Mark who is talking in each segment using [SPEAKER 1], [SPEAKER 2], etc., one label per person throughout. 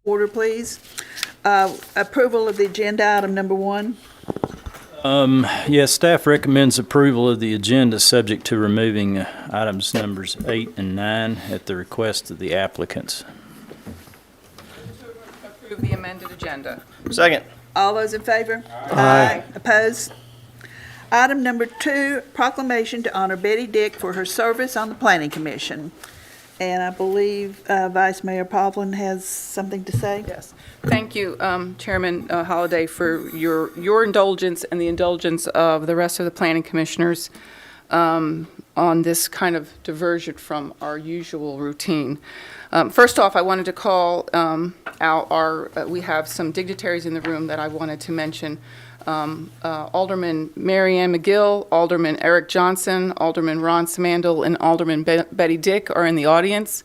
[SPEAKER 1] Order, please. Approval of the agenda item number 1.
[SPEAKER 2] Yes, staff recommends approval of the agenda subject to removing items numbers 8 and 9 at the request of the applicants.
[SPEAKER 3] Approve the amended agenda.
[SPEAKER 4] Second.
[SPEAKER 1] All those in favor? Aye. Opposed? Item number 2, proclamation to honor Betty Dick for her service on the Planning Commission. And I believe Vice Mayor Povlin has something to say.
[SPEAKER 3] Yes. Thank you, Chairman Holliday, for your indulgence and the indulgence of the rest of the planning commissioners on this kind of diversion from our usual routine. First off, I wanted to call out we have some dignitaries in the room that I wanted to mention. Alderman Mary Ann McGill, Alderman Eric Johnson, Alderman Ron Samandel, and Alderman Betty Dick are in the audience.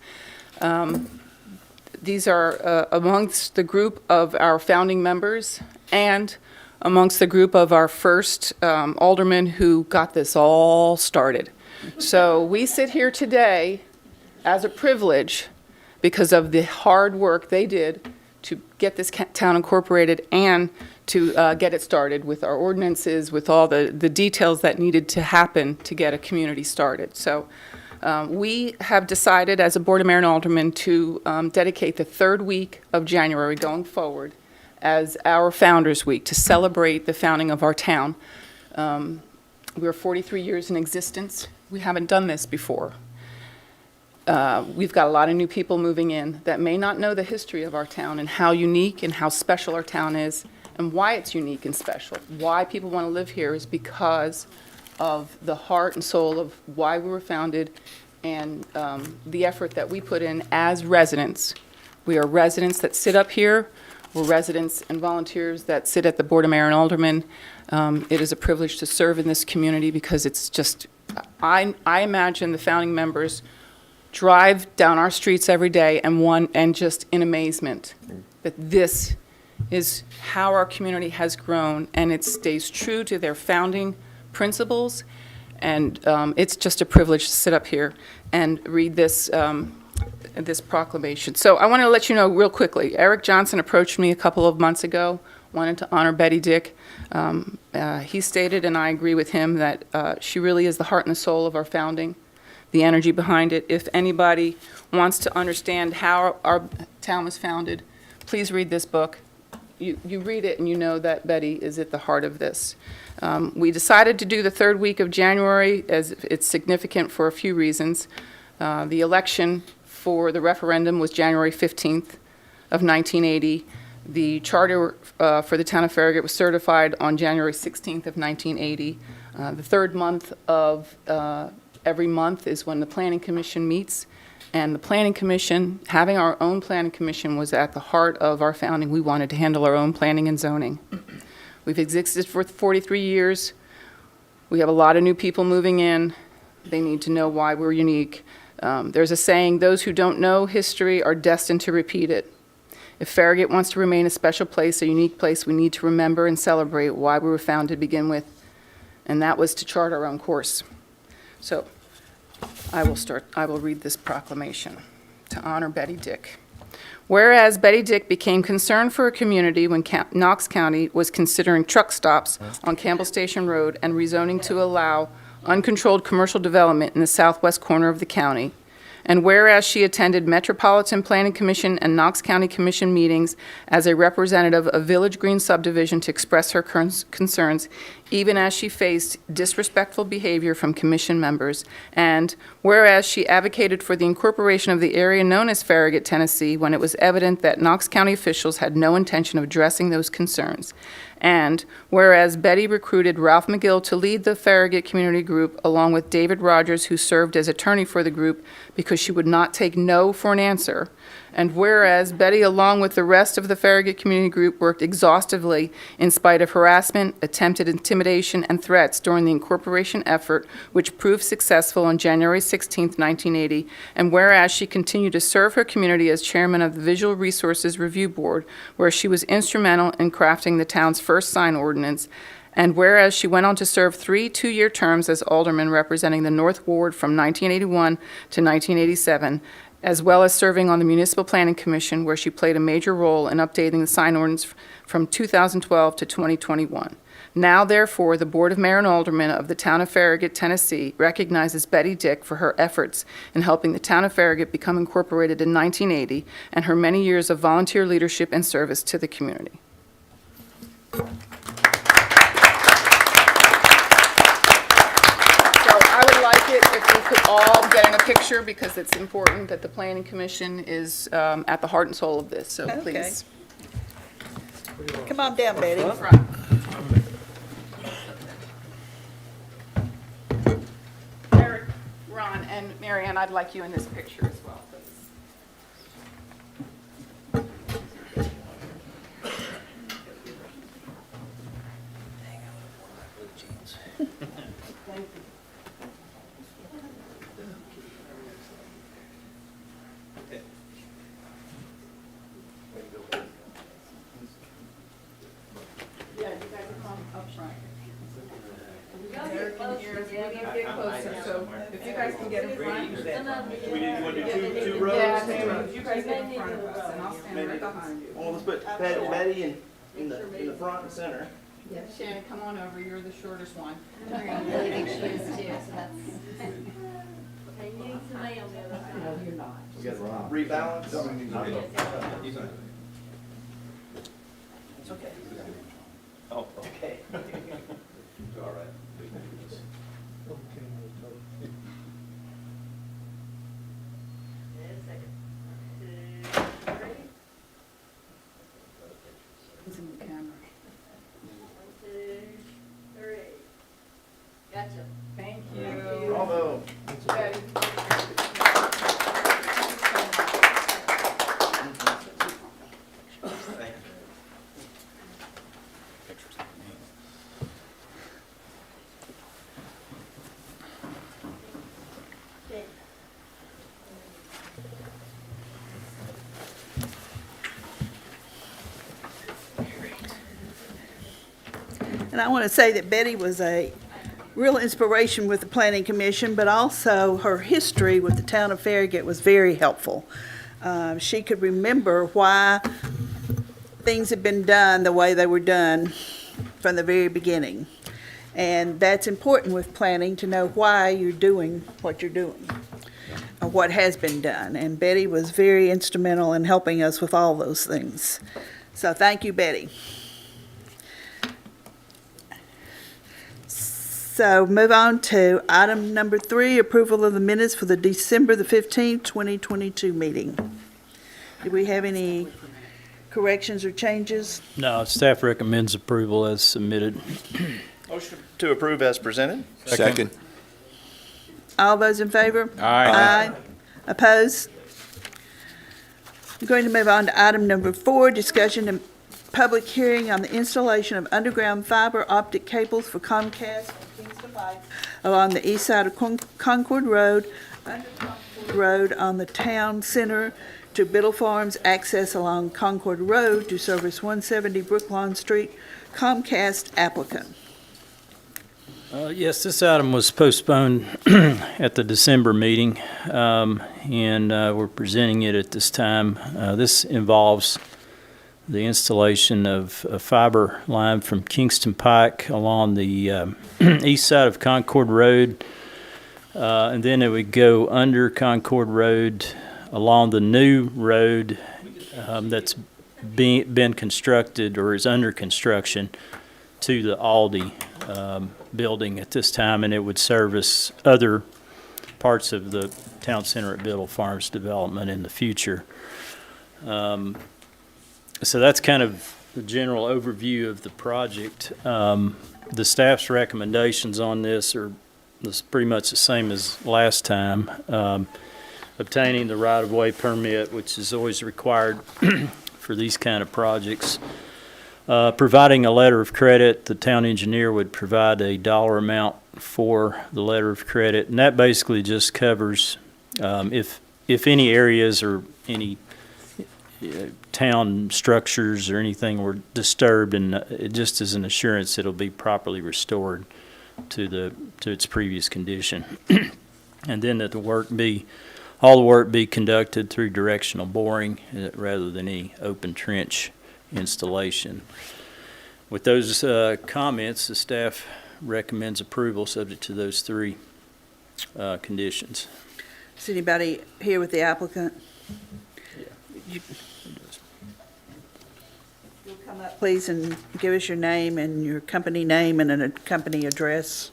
[SPEAKER 3] These are amongst the group of our founding members and amongst the group of our first alderman who got this all started. So we sit here today as a privilege because of the hard work they did to get this town incorporated and to get it started with our ordinances, with all the details that needed to happen to get a community started. So we have decided as a Board of Mayor and Aldermen to dedicate the third week of January going forward as our Founders Week to celebrate the founding of our town. We're 43 years in existence. We haven't done this before. We've got a lot of new people moving in that may not know the history of our town and how unique and how special our town is and why it's unique and special. Why people want to live here is because of the heart and soul of why we were founded and the effort that we put in as residents. We are residents that sit up here. We're residents and volunteers that sit at the Board of Mayor and Aldermen. It is a privilege to serve in this community because it's just, I imagine the founding members drive down our streets every day and just in amazement that this is how our community has grown, and it stays true to their founding principles. And it's just a privilege to sit up here and read this this proclamation. So I want to let you know real quickly, Eric Johnson approached me a couple of months ago, wanted to honor Betty Dick. He stated, and I agree with him, that she really is the heart and the soul of our founding, the energy behind it. If anybody wants to understand how our town was founded, please read this book. You read it and you know that Betty is at the heart of this. We decided to do the third week of January as it's significant for a few reasons. The election for the referendum was January 15th of 1980. The charter for the town of Farragut was certified on January 16th of 1980. The third month of every month is when the Planning Commission meets. And the Planning Commission, having our own Planning Commission, was at the heart of our founding. We wanted to handle our own planning and zoning. We've existed for 43 years. We have a lot of new people moving in. They need to know why we're unique. There's a saying, those who don't know history are destined to repeat it. If Farragut wants to remain a special place, a unique place, we need to remember and celebrate why we were founded to begin with. And that was to chart our own course. So I will read this proclamation to honor Betty Dick. Whereas Betty Dick became concerned for her community when Knox County was considering truck stops on Campbell Station Road and rezoning to allow uncontrolled commercial development in the southwest corner of the county. And whereas she attended Metropolitan Planning Commission and Knox County Commission meetings as a representative of Village Green Subdivision to express her concerns, even as she faced disrespectful behavior from commission members. And whereas she advocated for the incorporation of the area known as Farragut, Tennessee, when it was evident that Knox County officials had no intention of addressing those concerns. And whereas Betty recruited Ralph McGill to lead the Farragut Community Group, along with David Rogers, who served as attorney for the group, because she would not take no for an answer. And whereas Betty, along with the rest of the Farragut Community Group, worked exhaustively in spite of harassment, attempted intimidation, and threats during the incorporation effort, which proved successful on January 16, 1980. And whereas she continued to serve her community as chairman of the Visual Resources Review Board, where she was instrumental in crafting the town's first sign ordinance. And whereas she went on to serve 3 two-year terms as alderman representing the North Ward from 1981 to 1987, as well as serving on the Municipal Planning Commission, where she played a major role in updating the sign ordinance from 2012 to 2021. Now, therefore, the Board of Mayor and Aldermen of the Town of Farragut, Tennessee, recognizes Betty Dick for her efforts in helping the Town of Farragut become incorporated in 1980 and her many years of volunteer leadership and service to the community. So I would like it if we could all get in a picture, because it's important that the Planning Commission is at the heart and soul of this, so
[SPEAKER 1] Okay.
[SPEAKER 3] please.
[SPEAKER 1] Come on down, Betty.
[SPEAKER 3] Front. Eric, Ron, and Mary Ann, I'd like you in this picture as well, please. Yeah, you guys come up front. Eric and Iris, we need to get closer, so if you guys can get in front.
[SPEAKER 4] We need to do two rows.
[SPEAKER 3] Yeah, you guys get in front of us, and I'll stand right behind you.
[SPEAKER 4] Well, let's put Betty in the front and center.
[SPEAKER 3] Shannon, come on over, you're the shortest one.
[SPEAKER 5] I really think she is too, so that's.
[SPEAKER 4] We got rebalance. It's okay. Oh, okay. All right.
[SPEAKER 3] He's in the camera.
[SPEAKER 5] 1, 2, 3. Gotcha.
[SPEAKER 3] Thank you.
[SPEAKER 4] Bravo.
[SPEAKER 3] Betty.
[SPEAKER 1] And I want to say that Betty was a real inspiration with the Planning Commission, but also her history with the town of Farragut was very helpful. She could remember why things had been done the way they were done from the very beginning. And that's important with planning, to know why you're doing what you're doing, or what has been done. And Betty was very instrumental in helping us with all those things. So thank you, Betty. So move on to item number 3, approval of the minutes for the December the 15th, 2022 meeting. Do we have any corrections or changes?
[SPEAKER 2] No, staff recommends approval as submitted.
[SPEAKER 4] Motion to approve as presented.
[SPEAKER 6] Second.
[SPEAKER 1] All those in favor?
[SPEAKER 2] Aye.
[SPEAKER 1] Opposed? I'm going to move on to item number 4, discussion and public hearing on the installation of underground fiber optic cables for Comcast and Kingston Light along the east side of Concord Road, under Concord Road on the town center to Biddle Farms, access along Concord Road to service 170 Brooklawn Street, Comcast applicant.
[SPEAKER 2] Yes, this item was postponed at the December meeting, and we're presenting it at this time. This involves the installation of a fiber line from Kingston Pike along the east side of Concord Road, and then it would go under Concord Road along the new road that's been constructed or is under construction to the Aldi building at this time, and it would service other parts of the town center at Biddle Farms development in the future. So that's kind of the general overview of the project. The staff's recommendations on this are pretty much the same as last time. Obtaining the right-of-way permit, which is always required for these kind of projects. Providing a letter of credit, the town engineer would provide a dollar amount for the letter of credit, and that basically just covers if any areas or any town structures or anything were disturbed, and it just as an assurance it'll be properly restored to its previous condition. And then that the work be all the work be conducted through directional boring rather than any open trench installation. With those comments, the staff recommends approval subject to those three conditions.
[SPEAKER 1] Is anybody here with the applicant? You- You'll come up, please, and give us your name and your company name and a company address.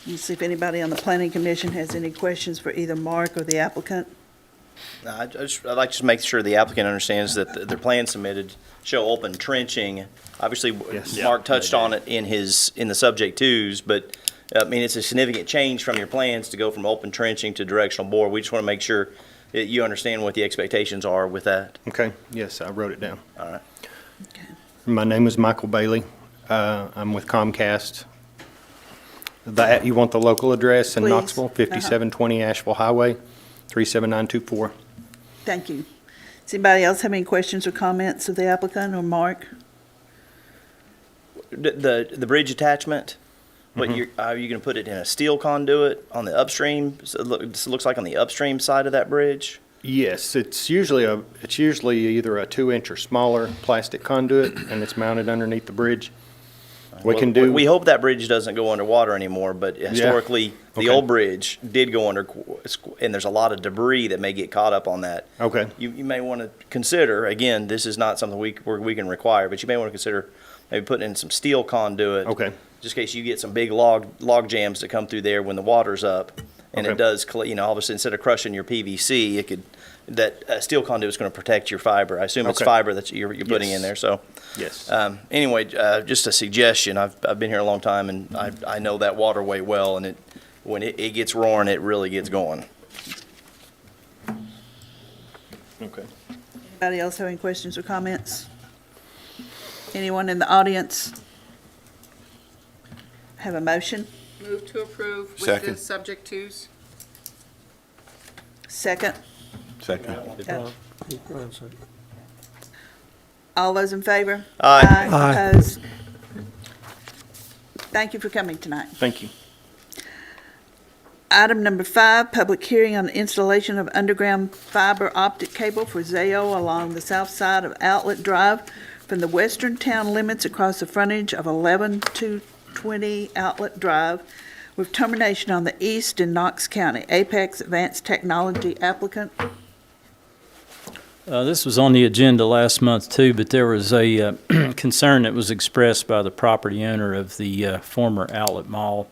[SPEAKER 1] You see if anybody on the planning commission has any questions for either Mark or the applicant.
[SPEAKER 4] I'd like to make sure the applicant understands that their plan submitted show open trenching. Obviously, Mark touched on it in the subject twos, but I mean, it's a significant change from your plans to go from open trenching to directional bore. We just want to make sure that you understand what the expectations are with that.
[SPEAKER 6] Okay, yes, I wrote it down.
[SPEAKER 4] All right.
[SPEAKER 6] My name is Michael Bailey. I'm with Comcast. You want the local address in
[SPEAKER 1] Please.
[SPEAKER 6] Knoxville, 5720 Asheville Highway, 37924.
[SPEAKER 1] Thank you. Does anybody else have any questions or comments of the applicant or Mark?
[SPEAKER 4] The bridge attachment, are you going to put it in a steel conduit on the upstream? So it looks like on the upstream side of that bridge?
[SPEAKER 6] Yes, it's usually either a 2-inch or smaller plastic conduit, and it's mounted underneath the bridge.
[SPEAKER 4] We hope that bridge doesn't go underwater anymore, but historically, the old bridge did go under, and there's a lot of debris that may get caught up on that.
[SPEAKER 6] Okay.
[SPEAKER 4] You may want to consider, again, this is not something we can require, but you may want to consider maybe putting in some steel conduit.
[SPEAKER 6] Okay.
[SPEAKER 4] Just in case you get some big log jams that come through there when the water's up, and it does, obviously instead of crushing your PVC, steel conduit is going to protect your fiber. I assume it's fiber that you're putting in there, so.
[SPEAKER 6] Yes.
[SPEAKER 4] Anyway, just a suggestion. I've been here a long time, and I know that waterway well, and when it gets roaring, it really gets going.
[SPEAKER 6] Okay.
[SPEAKER 1] Anybody else have any questions or comments? Anyone in the audience have a motion?
[SPEAKER 3] Move to approve with
[SPEAKER 7] Second.
[SPEAKER 3] the subject twos.
[SPEAKER 1] Second?
[SPEAKER 7] Second.
[SPEAKER 1] All those in favor?
[SPEAKER 4] Aye.
[SPEAKER 1] Opposed? Thank you for coming tonight.
[SPEAKER 6] Thank you.
[SPEAKER 1] Item number 5, public hearing on the installation of underground fiber optic cable for Zayo along the south side of Outlet Drive from the western town limits across the frontage of 11220 Outlet Drive with termination on the east in Knox County. Apex Advanced Technology applicant.
[SPEAKER 2] This was on the agenda last month too, but there was a concern that was expressed by the property owner of the former outlet mall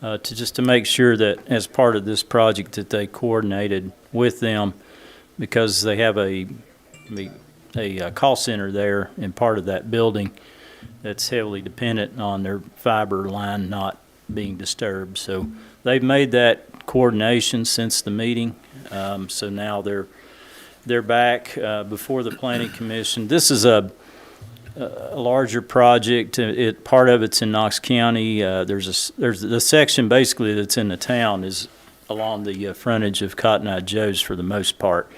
[SPEAKER 2] to make sure that as part of this project that they coordinated with them because they have a call center there in part of that building that's heavily dependent on their fiber line not being disturbed. So they've made that coordination since the meeting. So now they're back before the Planning Commission. This is a larger project. Part of it's in Knox County. There's the section basically that's in the town is along the frontage of Cotton Eye Joe's for the most part,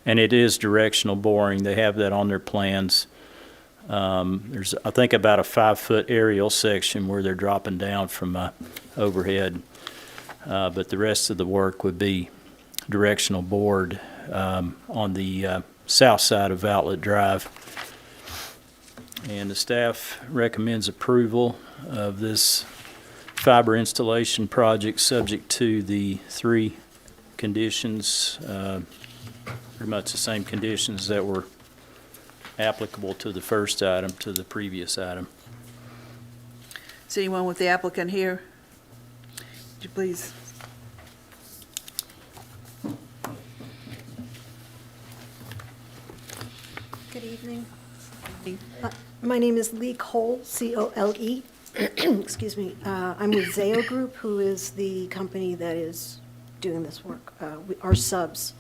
[SPEAKER 2] and it is directional boring. They have that on their plans. There's I think about a 5-foot aerial section where they're dropping down from overhead, but the rest of the work would be directional bored on the south side of Outlet Drive. And the staff recommends approval of this fiber installation project subject to the 3 conditions, pretty much the same conditions that were applicable to the first item, to the previous item.
[SPEAKER 1] Is anyone with the applicant here? Would you please?
[SPEAKER 8] Good evening. My name is Lee Cole, C-O-L-E. Excuse me. I'm with Zayo Group, who is the company that is doing this work. Our subs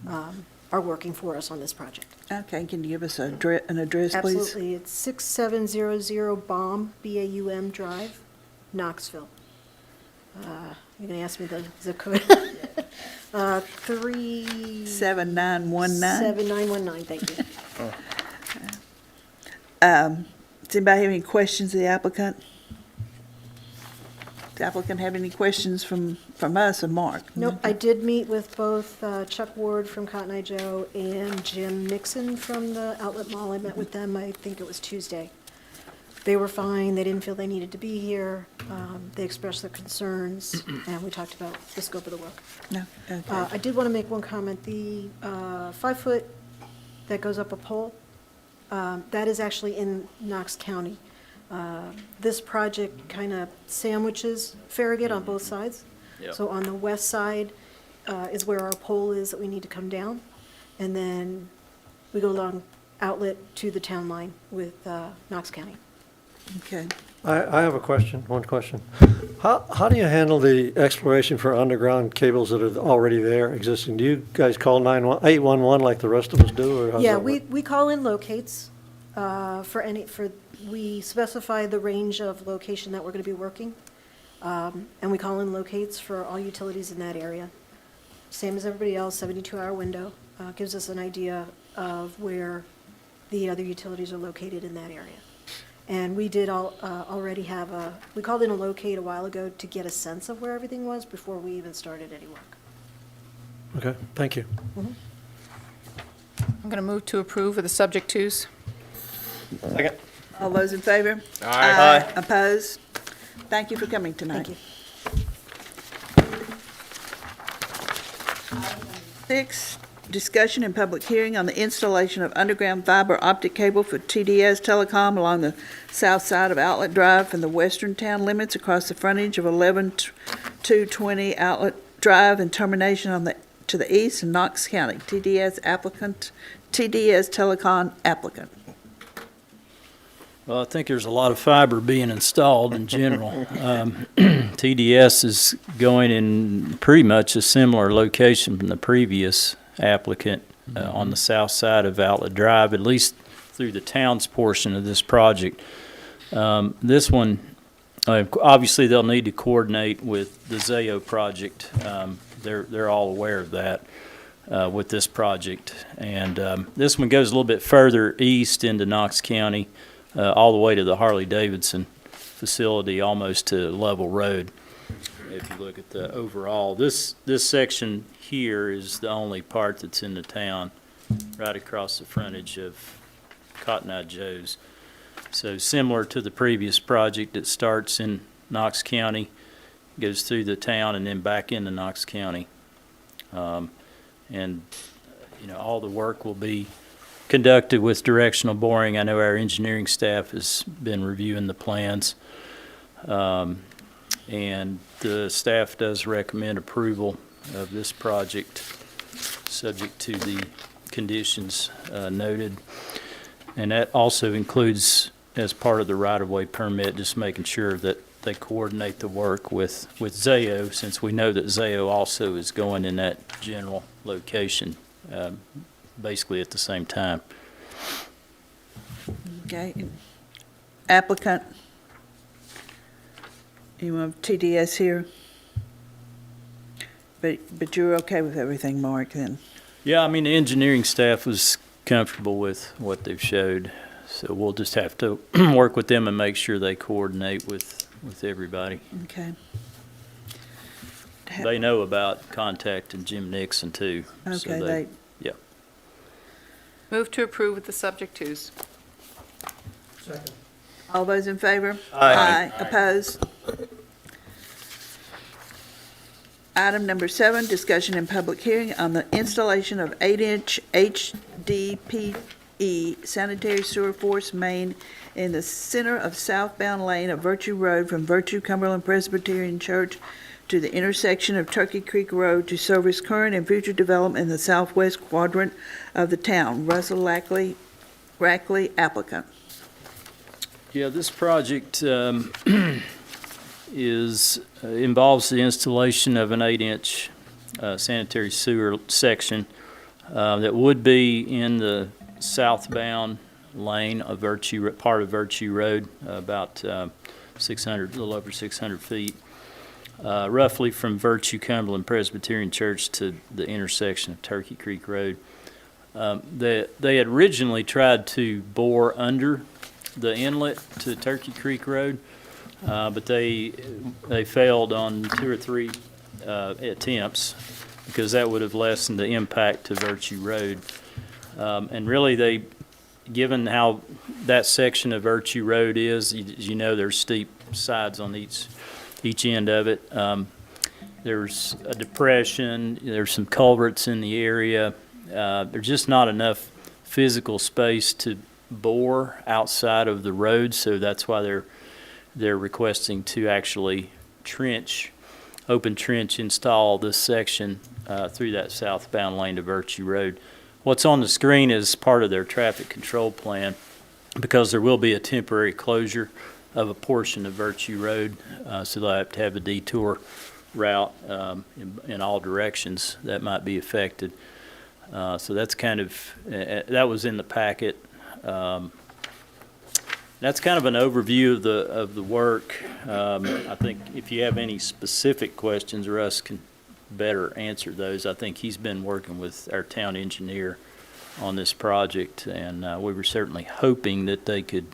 [SPEAKER 8] are working for us on this project.
[SPEAKER 1] Okay, can you give us an address, please?
[SPEAKER 8] Absolutely. It's 6700 Baum, B-A-U-M Drive, Knoxville. You're going to ask me the zip code?
[SPEAKER 1] 7919.
[SPEAKER 8] 7919, thank you.
[SPEAKER 1] Does anybody have any questions of the applicant? the applicant have any questions from us or Mark?
[SPEAKER 8] Nope, I did meet with both Chuck Ward from Cotton Eye Joe and Jim Nixon from the Outlet Mall. I met with them, I think it was Tuesday. They were fine, they didn't feel they needed to be here. They expressed their concerns, and we talked about the scope of the work.
[SPEAKER 1] No? Okay.
[SPEAKER 8] I did want to make one comment. The 5-foot that goes up a pole, that is actually in Knox County. This project kind of sandwiches Farragut on both sides.
[SPEAKER 2] Yep.
[SPEAKER 8] So on the west side is where our pole is that we need to come down. And then we go along Outlet to the town line with Knox County.
[SPEAKER 1] Okay.
[SPEAKER 7] I have a question, one question. How do you handle the exploration for underground cables that are already there, existing? Do you guys call 811 like the rest of us do, or how's
[SPEAKER 8] Yeah,
[SPEAKER 7] that work?
[SPEAKER 8] we call in locates we specify the range of location that we're going to be working. And we call in locates for all utilities in that area. Same as everybody else, 72-hour window. Gives us an idea of where the other utilities are located in that area. And we did already have we called in a locate a while ago to get a sense of where everything was before we even started any work.
[SPEAKER 7] Okay, thank you.
[SPEAKER 3] I'm going to move to approve with the subject twos.
[SPEAKER 4] Second.
[SPEAKER 1] All those in favor?
[SPEAKER 4] Aye.
[SPEAKER 1] Opposed? Thank you for coming tonight.
[SPEAKER 8] Thank you.
[SPEAKER 1] 6, discussion and public hearing on the installation of underground fiber optic cable for TDS Telecom along the south side of Outlet Drive from the western town limits across the frontage of 11220 Outlet Drive and termination to the east in Knox County. TDS Telecom applicant.
[SPEAKER 2] Well, I think there's a lot of fiber being installed in general. TDS is going in pretty much a similar location from the previous applicant on the south side of Outlet Drive, at least through the town's portion of this project. This one, obviously they'll need to coordinate with the Zayo project. They're all aware of that with this project. And this one goes a little bit further east into Knox County, all the way to the Harley-Davidson facility, almost to Level Road. If you look at the overall, this section here is the only part that's in the town, right across the frontage of Cotton Eye Joe's. So similar to the previous project, it starts in Knox County, goes through the town, and then back into Knox County. And, you know, all the work will be conducted with directional boring. I know our engineering staff has been reviewing the plans. And the staff does recommend approval of this project, subject to the conditions noted. And that also includes, as part of the right-of-way permit, just making sure that they coordinate the work with Zayo, since we know that Zayo also is going in that general location, basically at the same time.
[SPEAKER 1] Okay. Applicant. You want TDS here? But you're okay with everything, Mark, then?
[SPEAKER 2] Yeah, I mean, the engineering staff was comfortable with what they've showed, so we'll just have to work with them and make sure they coordinate with everybody.
[SPEAKER 1] Okay.
[SPEAKER 2] They know about contacting Jim Nixon too. so
[SPEAKER 1] Okay,
[SPEAKER 2] Yeah.
[SPEAKER 3] Move to approve with the subject twos.
[SPEAKER 1] all those in favor?
[SPEAKER 4] Aye.
[SPEAKER 1] Opposed? Item number 7, discussion and public hearing on the installation of 8-inch HDPE sanitary sewer force main in the center of southbound lane of Virtue Road from Virtue Cumberland Presbyterian Church to the intersection of Turkey Creek Road to service current and future development in the southwest quadrant of the town. Russell Rackley applicant.
[SPEAKER 2] Yeah, this project involves the installation of an 8-inch sanitary sewer section that would be in the southbound lane of part of Virtue Road, about 600, a little over 600 feet, roughly from Virtue Cumberland Presbyterian Church to the intersection of Turkey Creek Road. They had originally tried to bore under the inlet to Turkey Creek Road, but they failed on 2 or 3 attempts because that would have lessened the impact to Virtue Road. And really, given how that section of Virtue Road is, as you know, there's steep sides on each end of it. There's a depression, there's some culverts in the area. There's just not enough physical space to bore outside of the road, so that's why they're requesting to actually open trench, install this section through that southbound lane to Virtue Road. What's on the screen is part of their traffic control plan, because there will be a temporary closure of a portion of Virtue Road, so they'll have to have a detour route in all directions that might be affected. So that's kind of, that was in the packet. That's kind of an overview of the work. I think if you have any specific questions, Russ can better answer those. I think he's been working with our town engineer on this project, and we were certainly hoping that they could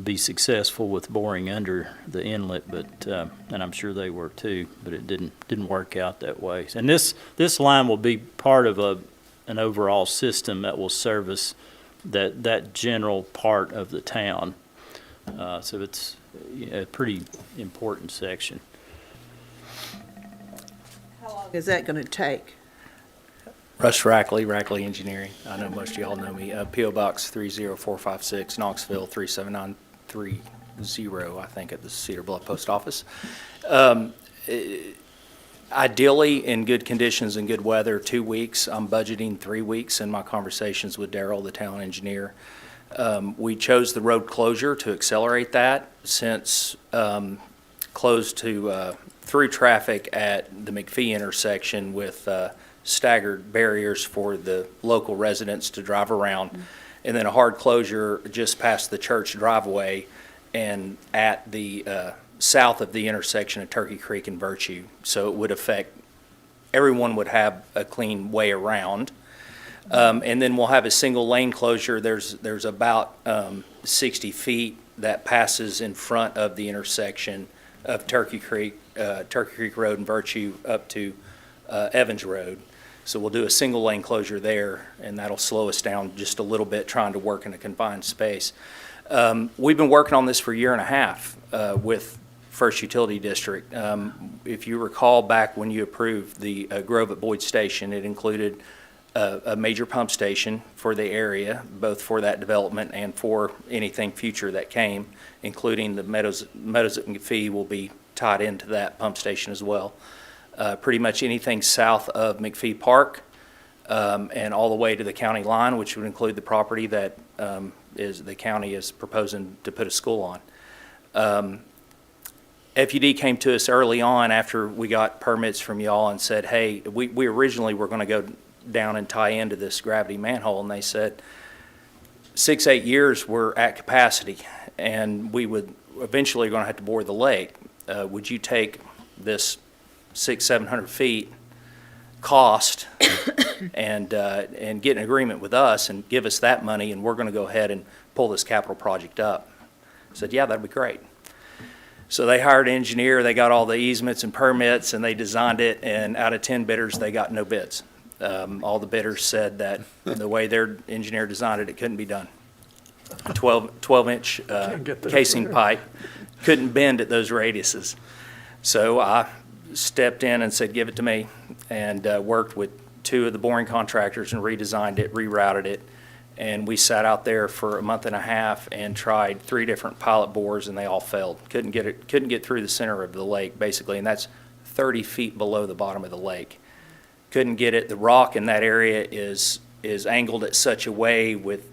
[SPEAKER 2] be successful with boring under the inlet, but and I'm sure they were too, but it didn't work out that way. And this line will be part of an overall system that will service that general part of the town. So it's a pretty important section.
[SPEAKER 1] How long is that going to take?
[SPEAKER 9] Russ Rackley, Rackley Engineering. I know most of y'all know me. P.O. Box 30456, Knoxville 37930, I think, at the Cedar Bluff Post Office. Ideally, in good conditions and good weather, 2 weeks. I'm budgeting 3 weeks in my conversations with Darrell, the town engineer. We chose the road closure to accelerate that, since closed to through traffic at the McPhee intersection with staggered barriers for the local residents to drive around, and then a hard closure just past the church driveway and at the south of the intersection of Turkey Creek and Virtue. So it would affect, everyone would have a clean way around. And then we'll have a single lane closure. There's about 60 feet that passes in front of the intersection of Turkey Creek Road and Virtue up to Evans Road. So we'll do a single lane closure there, and that'll slow us down just a little bit trying to work in a confined space. We've been working on this for a year and a half with First Utility District. If you recall back when you approved the Grove at Boyd Station, it included a major pump station for the area, both for that development and for anything future that came, including the Meadows at McPhee will be tied into that pump station as well. Pretty much anything south of McPhee Park and all the way to the county line, which would include the property that the county is proposing to put a school on. FUD came to us early on after we got permits from y'all and said, hey, we originally were going to go down and tie into this gravity manhole, and they said 6-8 years we're at capacity and we would eventually going to have to bore the lake. Would you take this 600-700 feet cost and get an agreement with us and give us that money, and we're going to go ahead and pull this capital project up? I said, yeah, that'd be great. So they hired an engineer, they got all the easements and permits, and they designed it, and out of 10 bidders, they got no bids. All the bidders said that the way their engineer designed it, it couldn't be done. 12-inch casing pipe couldn't bend at those radiuses. So I stepped in and said, give it to me, and worked with 2 of the boring contractors and redesigned it, rerouted it. And we sat out there for a month and a half and tried 3 different pilot bores, and they all failed. Couldn't get through the center of the lake, basically, and that's 30 feet below the bottom of the lake. Couldn't get it. The rock in that area is angled at such a way with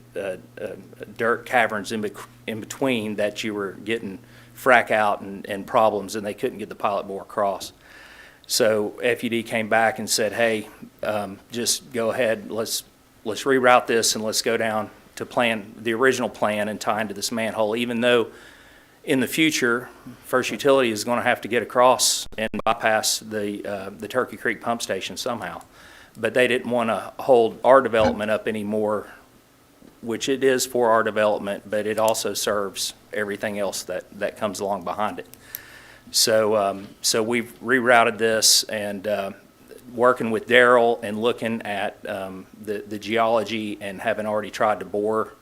[SPEAKER 9] dirt caverns in between that you were getting frack out and problems, and they couldn't get the pilot bore across. So FUD came back and said, hey, just go ahead, let's reroute this and let's go down to the original plan and tie into this manhole, even though in the future, First Utility is going to have to get across and bypass the Turkey Creek pump station somehow. But they didn't want to hold our development up anymore which it is for our development, but it also serves everything else that comes along behind it. So, so we've rerouted this and working with Daryl and looking at the geology and having already tried to bore,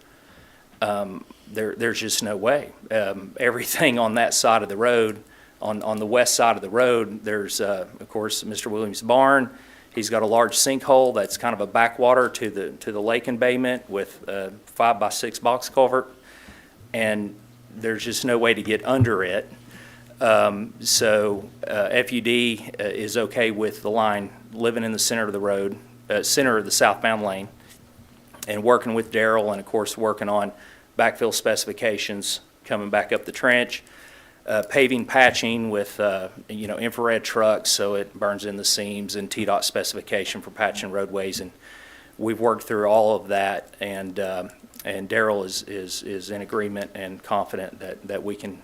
[SPEAKER 9] there's just no way. Everything on that side of the road, on the west side of the road, there's, of course, Mr. Williams' barn. He's got a large sinkhole that's kind of a backwater to the lake embayment with a 5x6 box culvert, and there's just no way to get under it. So FUD is okay with the line living in the center of the road, center of the southbound lane, and working with Daryl and, of course, working on backfill specifications coming back up the trench, paving patching with, infrared trucks so it burns in the seams, and TDOT specification for patching roadways. And we've worked through all of that, and Daryl is in agreement and confident that we can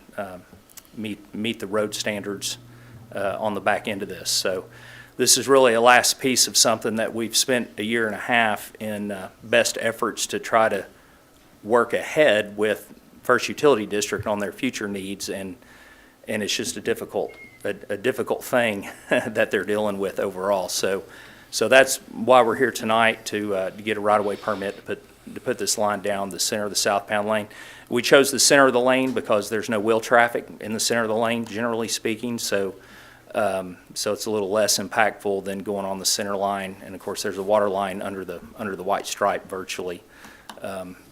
[SPEAKER 9] meet the road standards on the back end of this. So this is really a last piece of something that we've spent a year and a half in best efforts to try to work ahead with First Utility District on their future needs, and it's just a difficult thing that they're dealing with overall. So that's why we're here tonight, to get a right-of-way permit to put this line down the center of the southbound lane. We chose the center of the lane because there's no wheel traffic in the center of the lane, generally speaking. So it's a little less impactful than going on the center line. And of course, there's a water line under the white stripe virtually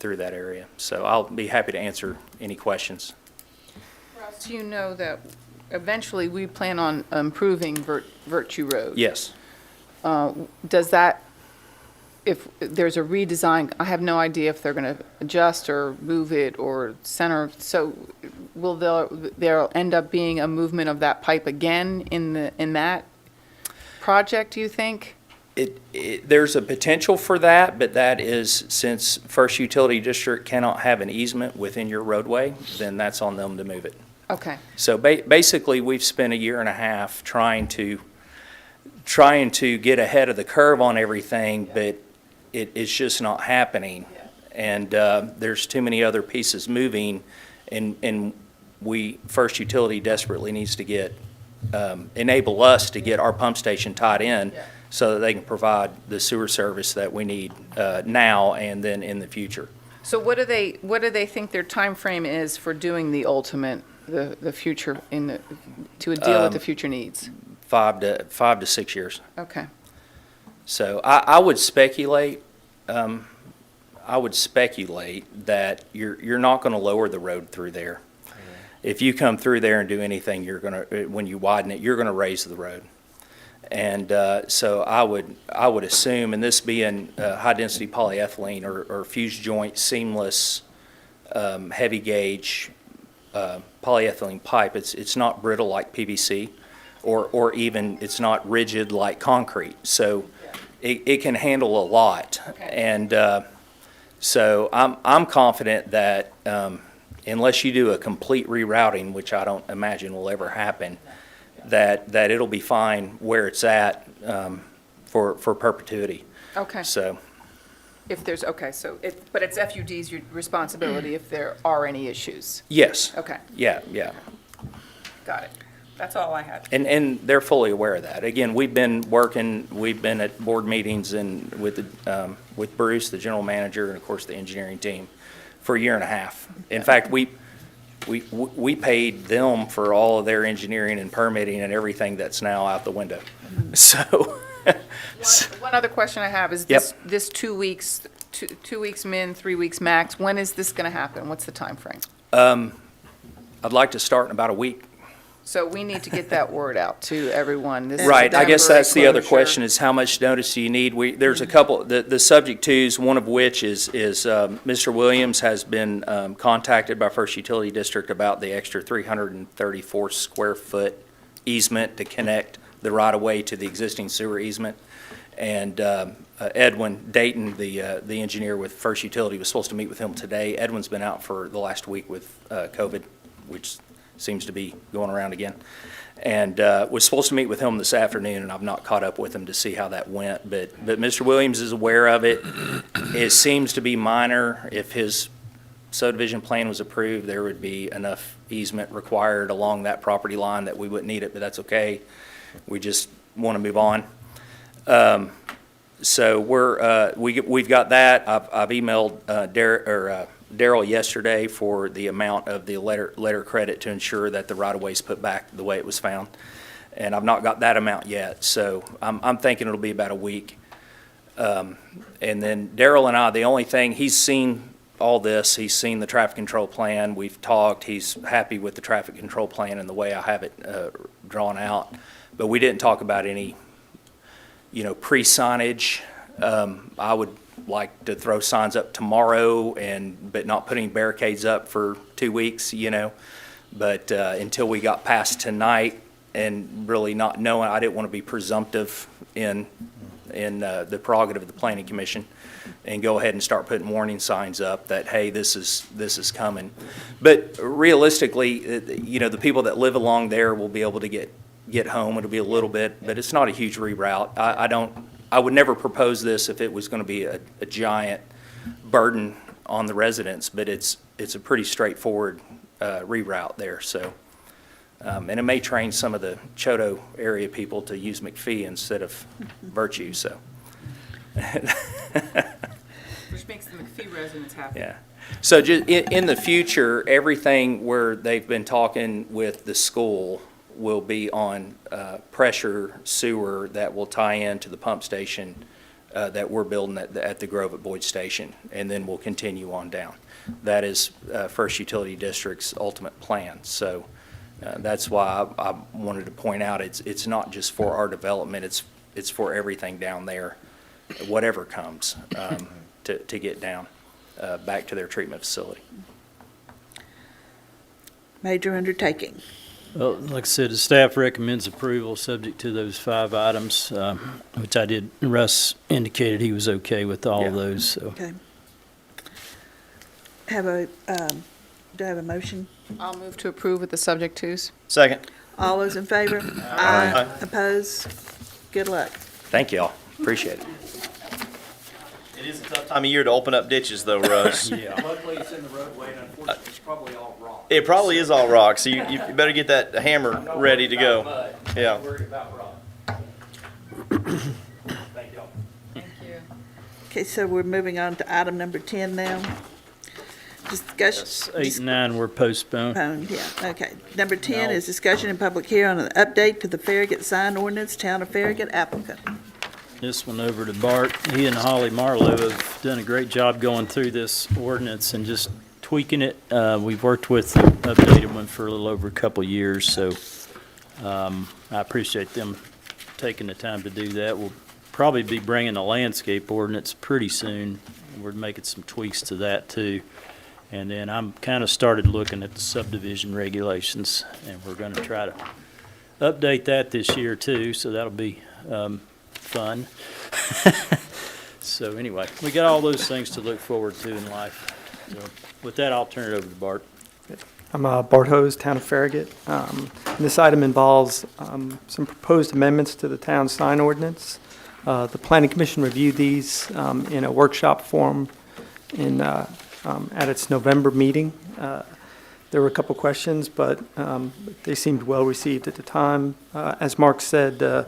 [SPEAKER 9] through that area. So I'll be happy to answer any questions.
[SPEAKER 3] Russ, you know that eventually we plan on improving Virtue Road.
[SPEAKER 9] Yes.
[SPEAKER 3] Does that, if there's a redesign, I have no idea if they're going to adjust or move it or center, so will there end up being a movement of that pipe again in that project, do you think?
[SPEAKER 9] There's a potential for that, but that is, since First Utility District cannot have an easement within your roadway, then that's on them to move it.
[SPEAKER 3] Okay.
[SPEAKER 9] So basically, we've spent a year and a half trying to get ahead of the curve on everything, but it's just not happening. And there's too many other pieces moving, and First Utility desperately needs to enable us to get our pump station tied in so that they can provide the sewer service that we need now and then in the future.
[SPEAKER 3] So what do they think their time frame is for doing the ultimate, the future to deal with the future needs?
[SPEAKER 9] 5 to 6 years.
[SPEAKER 3] Okay.
[SPEAKER 9] So I would speculate. That you're not going to lower the road through there. If you come through there and do anything, when you widen it, you're going to raise the road. And so I would assume, and this being high density polyethylene or fused joint seamless heavy gauge polyethylene pipe, it's not brittle like PVC, or even it's not rigid like concrete. So it can handle a lot.
[SPEAKER 3] Okay.
[SPEAKER 9] And so I'm confident that unless you do a complete rerouting, which I don't imagine will ever happen, that it'll be fine where it's at for perpetuity.
[SPEAKER 3] Okay.
[SPEAKER 9] So.
[SPEAKER 3] If there's, okay, so but it's FUD's responsibility if there are any issues.
[SPEAKER 9] Yes.
[SPEAKER 3] Okay.
[SPEAKER 9] Yeah.
[SPEAKER 3] Got it. That's all I had.
[SPEAKER 9] And they're fully aware of that. Again, we've been at board meetings and with Bruce, the general manager, and of course the engineering team for a year and a half. In fact, we paid them for all of their engineering and permitting and everything that's now out the window. So.
[SPEAKER 3] One other question I have is this 2 weeks, 2 weeks min, 3 weeks max, when is this going to happen? What's the time frame?
[SPEAKER 9] I'd like to start in about a week.
[SPEAKER 3] So we need to get that word out to everyone. This is
[SPEAKER 9] Right, I guess
[SPEAKER 3] temporary
[SPEAKER 9] that's the other
[SPEAKER 3] closure.
[SPEAKER 9] question, is how much notice do you need? There's a couple, the subject twos, one of which is Mr. Williams has been contacted by First Utility District about the extra 334 square foot easement to connect the right-of-way to the existing sewer easement. And Edwin Dayton, the engineer with First Utility, was supposed to meet with him today. Edwin's been out for the last week with COVID, which seems to be going around again. And was supposed to meet with him this afternoon, and I've not caught up with him to see how that went. But Mr. Williams is aware of it. It seems to be minor. If his subdivision plan was approved, there would be enough easement required along that property line that we wouldn't need it, but that's okay. We just want to move on. So we've got that. I've emailed Daryl yesterday for the amount of the letter credit to ensure that the right-of-way is put back the way it was found. And I've not got that amount yet, so I'm thinking it'll be about a week. And then Daryl and I, the only thing, he's seen all this. He's seen the traffic control plan. We've talked. He's happy with the traffic control plan and the way I have it drawn out. But we didn't talk about any, pre-signage. I would like to throw signs up tomorrow but not putting barricades up for 2 weeks, But until we got past tonight and really not knowing, I didn't want to be presumptive in the prerogative of the Planning Commission and go ahead and start putting warning signs up that, hey, this is coming. But realistically, the people that live along there will be able to get home. It'll be a little bit, but it's not a huge reroute. I would never propose this if it was going to be a giant burden on the residents, but it's a pretty straightforward reroute there. So, and it may train some of the Choteau area people to use McPhee instead of Virtue. So,
[SPEAKER 3] Which makes the McPhee residents happy.
[SPEAKER 9] yeah. So just in the future, everything where they've been talking with the school will be on pressure sewer that will tie into the pump station that we're building at the Grove at Boyd Station, and then we'll continue on down. That is First Utility District's ultimate plan. So that's why I wanted to point out it's not just for our development, it's for everything down there, whatever comes, to get down back to their treatment facility.
[SPEAKER 1] Major undertaking.
[SPEAKER 2] Well, like I said, the staff recommends approval, subject to those 5 items, which I did. Russ indicated he was okay with all of those, so.
[SPEAKER 1] Okay. Do I have a motion?
[SPEAKER 3] I'll move to approve with the subject twos.
[SPEAKER 4] Second.
[SPEAKER 1] All those in favor? Aye. Opposed? Good luck.
[SPEAKER 9] Thank you all. Appreciate it.
[SPEAKER 4] It is a tough time of year to open up ditches, though, Russ.
[SPEAKER 2] Yeah.
[SPEAKER 9] Luckily, it's in the roadway, and unfortunately, it's probably all rock.
[SPEAKER 4] It probably is all rock, so you better get that hammer ready to go. Yeah.
[SPEAKER 9] Worried about rock. Thank y'all.
[SPEAKER 3] Thank you.
[SPEAKER 1] Okay, so we're moving on to item number 10 now. Discussion.
[SPEAKER 2] 8 and 9 were postponed.
[SPEAKER 1] Yeah, okay. Number 10 is discussion and public hearing on an update to the Farragut Sign Ordinance, Town of Farragut applicant.
[SPEAKER 2] This one over to Bart. He and Holly Marlowe have done a great job going through this ordinance and just tweaking it. We've worked with the updated one for a little over a couple of years, so I appreciate them taking the time to do that. We'll probably be bringing a landscape ordinance pretty soon. We're making some tweaks to that too. And then I'm kind of started looking at the subdivision regulations, and we're going to try to update that this year too, so that'll be fun. So anyway, we got all those things to look forward to in life. So with that, I'll turn it over to Bart.
[SPEAKER 10] I'm Bart Hose, Town of Farragut. This item involves some proposed amendments to the town sign ordinance. The Planning Commission reviewed these in a workshop form at its November meeting. There were a couple questions, but they seemed well received at the time. As Mark said, the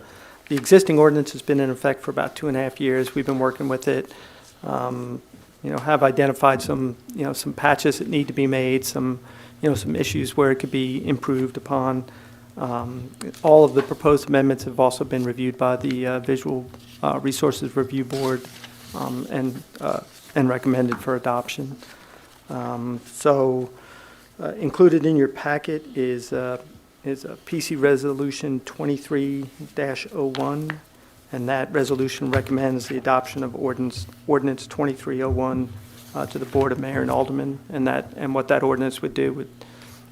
[SPEAKER 10] existing ordinance has been in effect for about 2.5 years. We've been working with it. Have identified some patches that need to be made, some issues where it could be improved upon. All of the proposed amendments have also been reviewed by the Visual Resources Review Board and recommended for adoption. Included in your packet is a PC Resolution 23-01, and that resolution recommends the adoption of Ordinance 2301 to the Board of Mayor and Aldermen, and what that ordinance would do would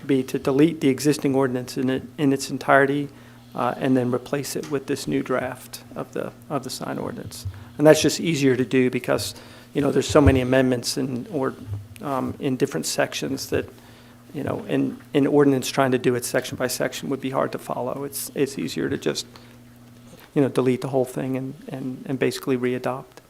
[SPEAKER 10] be to delete the existing ordinance in its entirety, and then replace it with this new draft of the sign ordinance. And that's just easier to do because there's so many amendments in different sections that an ordinance trying to do it section by section would be hard to follow. It's easier to just, delete the whole thing and basically re-adopt.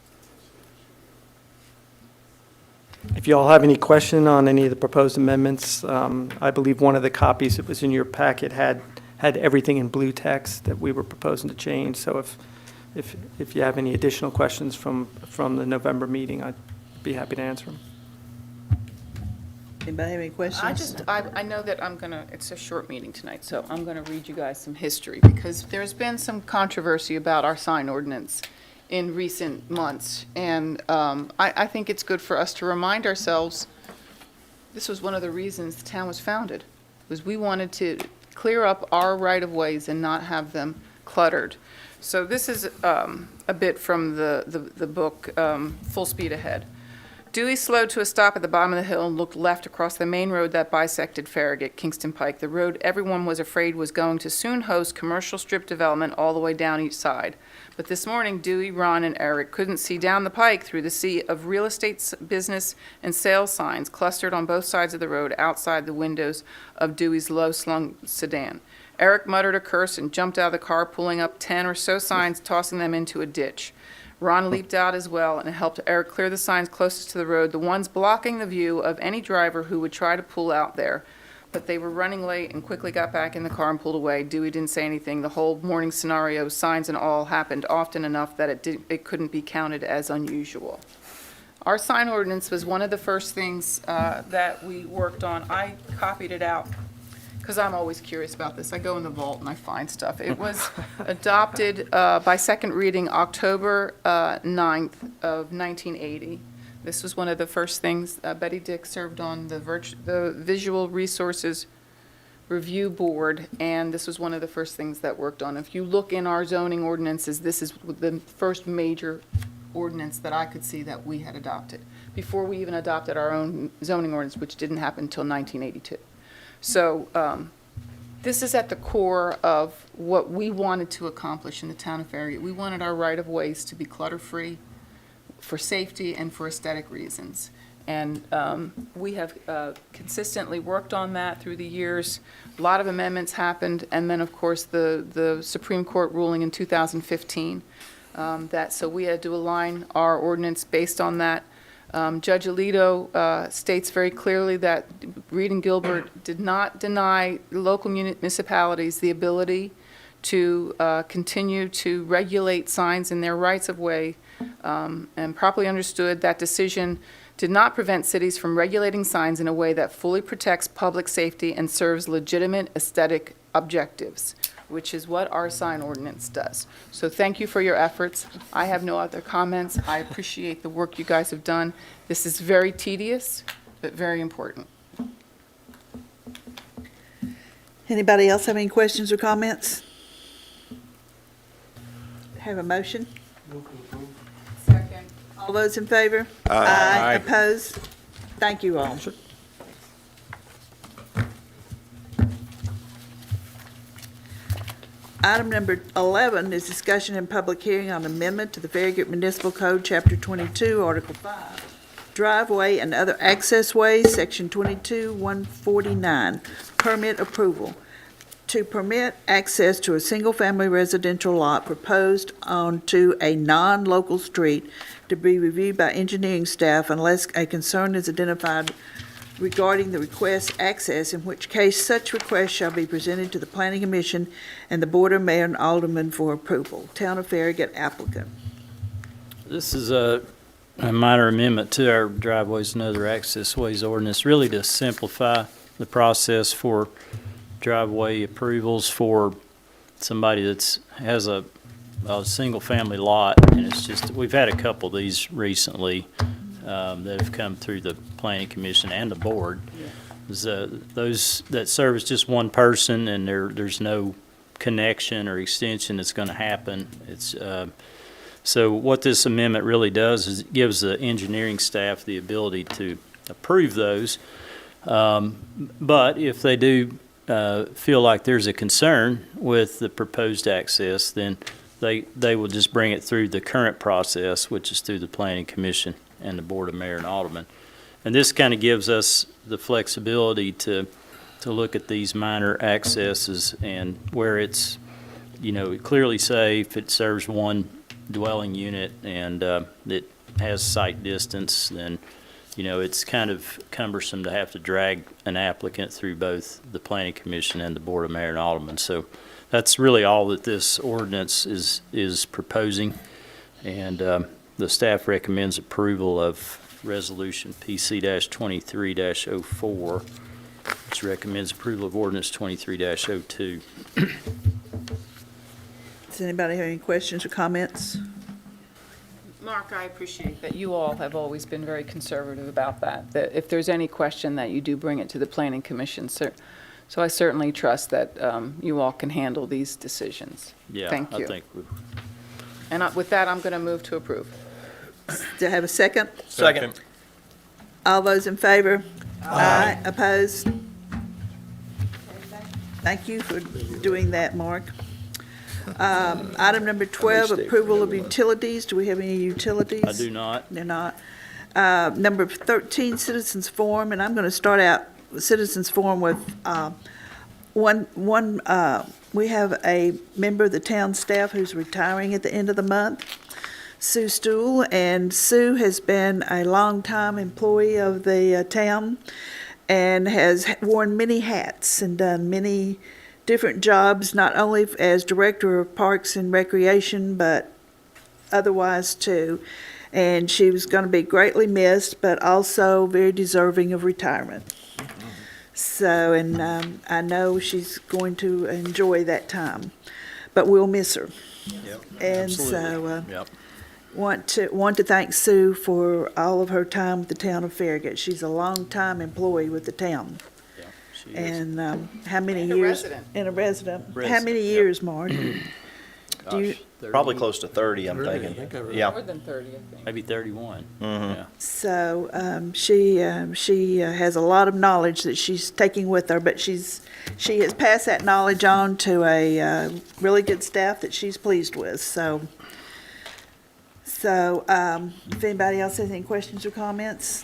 [SPEAKER 10] If you all have any question on any of the proposed amendments, I believe one of the copies that was in your packet had everything in blue text that we were proposing to change. So if you have any additional questions from the November meeting, I'd be happy to answer them.
[SPEAKER 1] Anybody have any questions?
[SPEAKER 3] I know that it's a short meeting tonight, so I'm gonna read you guys some history, because there's been some controversy about our sign ordinance in recent months, and I think it's good for us to remind ourselves, this was one of the reasons the town was founded, was we wanted to clear up our right-of-ways and not have them cluttered. So this is a bit from the book, Full Speed Ahead. Dewey slowed to a stop at the bottom of the hill and looked left across the main road that bisected Farragut, Kingston Pike, the road everyone was afraid was going to soon host commercial strip development all the way down each side. But this morning, Dewey, Ron, and Eric couldn't see down the pike through the sea of real estate, business, and sales signs clustered on both sides of the road outside the windows of Dewey's low-slung sedan. Eric muttered a curse and jumped out of the car, pulling up 10 or so signs, tossing them into a ditch. Ron leaped out as well and helped Eric clear the signs closest to the road, the ones blocking the view of any driver who would try to pull out there. But they were running late and quickly got back in the car and pulled away. Dewey didn't say anything. The whole morning scenario, signs and all, happened often enough that it couldn't be counted as unusual. Our sign ordinance was one of the first things that we worked on. I copied it out because I'm always curious about this. I go in the vault and I find stuff. It was adopted by second reading October 9th of 1980. This was one of the first things. Betty Dick served on the Visual Resources Review Board, and this was one of the first things that worked on. If you look in our zoning ordinances, this is the first major ordinance that I could see that we had adopted, before we even adopted our own zoning ordinance, which didn't happen until 1982. So this is at the core of what we wanted to accomplish in the town of Farragut. We wanted our right-of-ways to be clutter-free for safety and for aesthetic reasons. And we have consistently worked on that through the years. A lot of amendments happened, and then, of course, the Supreme Court ruling in 2015. So we had to align our ordinance based on that. Judge Alito states very clearly that Reed and Gilbert did not deny local municipalities the ability to continue to regulate signs in their rights-of-way, and properly understood that decision did not prevent cities from regulating signs in a way that fully protects public safety and serves legitimate aesthetic objectives, which is what our sign ordinance does. So thank you for your efforts. I have no other comments. I appreciate the work you guys have done. This is very tedious, but very important.
[SPEAKER 1] Anybody else have any questions or comments? Have a motion?
[SPEAKER 3] Second.
[SPEAKER 1] All those in favor? Aye. Opposed? Thank you all. Item number 11 is discussion and public hearing on amendment to the Farragut Municipal Code, Chapter 22, Article 5, driveway and other access ways, Section 22-149, permit approval. To permit access to a single-family residential lot proposed onto a non-local street to be reviewed by engineering staff unless a concern is identified regarding the request access, in which case such request shall be presented to the Planning Commission and the Board of Mayor and Alderman for approval. Town of Farragut applicant.
[SPEAKER 2] This is a minor amendment to our driveways and other access ways ordinance, really to simplify the process for driveway approvals for somebody has a single-family lot, and it's just, we've had a couple of these recently that have come through the Planning Commission and the board. Those that service just one person, and there's no connection or extension that's going to happen. So what this amendment really does is it gives the engineering staff the ability to approve those. But if they do feel like there's a concern with the proposed access, then they will just bring it through the current process, which is through the Planning Commission and the Board of Mayor and Alderman. And this kind of gives us the flexibility to look at these minor accesses and where it's, it clearly say if it serves one dwelling unit and it has sight distance, then, it's kind of cumbersome to have to drag an applicant through both the Planning Commission and the Board of Mayor and Alderman. So that's really all that this ordinance is proposing. And the staff recommends approval of Resolution PC-23-04, which recommends approval of Ordinance 23-02.
[SPEAKER 1] Does anybody have any questions or comments?
[SPEAKER 3] Mark, I appreciate that you all have always been very conservative about that, that if there's any question that you do bring it to the Planning Commission, sir. So I certainly trust that you all can handle these decisions.
[SPEAKER 2] Yeah,
[SPEAKER 3] Thank you.
[SPEAKER 2] I think
[SPEAKER 3] And with that, I'm going to move to approve.
[SPEAKER 1] Do I have a second?
[SPEAKER 4] Second.
[SPEAKER 1] All those in favor? Aye. Opposed? Thank you for doing that, Mark. Item number 12, approval of utilities. Do we have any utilities?
[SPEAKER 2] I do not.
[SPEAKER 1] They're not. Number 13, citizens forum, and I'm going to start out with citizens forum with we have a member of the town staff who's retiring at the end of the month, Sue Stool, and Sue has been a longtime employee of the town and has worn many hats and done many different jobs, not only as Director of Parks and Recreation, but otherwise too. And she was going to be greatly missed, but also very deserving of retirement. So, and I know she's going to enjoy that time, but we'll miss her.
[SPEAKER 2] Yep.
[SPEAKER 1] And
[SPEAKER 2] Absolutely.
[SPEAKER 1] so,
[SPEAKER 2] Yep.
[SPEAKER 1] want to thank Sue for all of her time with the town of Farragut. She's a long-time employee with the town.
[SPEAKER 2] Yeah, she is.
[SPEAKER 1] And how many
[SPEAKER 3] And a
[SPEAKER 1] years?
[SPEAKER 3] resident.
[SPEAKER 1] And a resident. How
[SPEAKER 2] Resident,
[SPEAKER 1] many
[SPEAKER 2] yep.
[SPEAKER 1] years, Mark? Do you,
[SPEAKER 2] Gosh, 30,
[SPEAKER 4] Probably close to 30, I'm
[SPEAKER 7] Really?
[SPEAKER 4] thinking.
[SPEAKER 7] I think I read
[SPEAKER 4] Yeah.
[SPEAKER 3] More than 30, I think.
[SPEAKER 2] maybe 31.
[SPEAKER 4] Mhm.
[SPEAKER 2] Yeah.
[SPEAKER 1] so she has a lot of knowledge that she's taking with her, but she has passed that knowledge on to a really good staff that she's pleased with. So if anybody else has any questions or comments,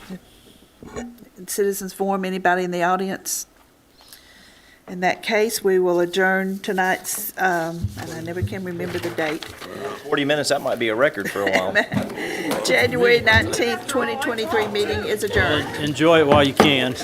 [SPEAKER 1] citizens forum, anybody in the audience? In that case, we will adjourn tonight's, and I never can remember the date,
[SPEAKER 4] 40 minutes, that might be a record for a while.
[SPEAKER 1] January 19th, 2023 meeting is adjourned.
[SPEAKER 2] Enjoy it while you can.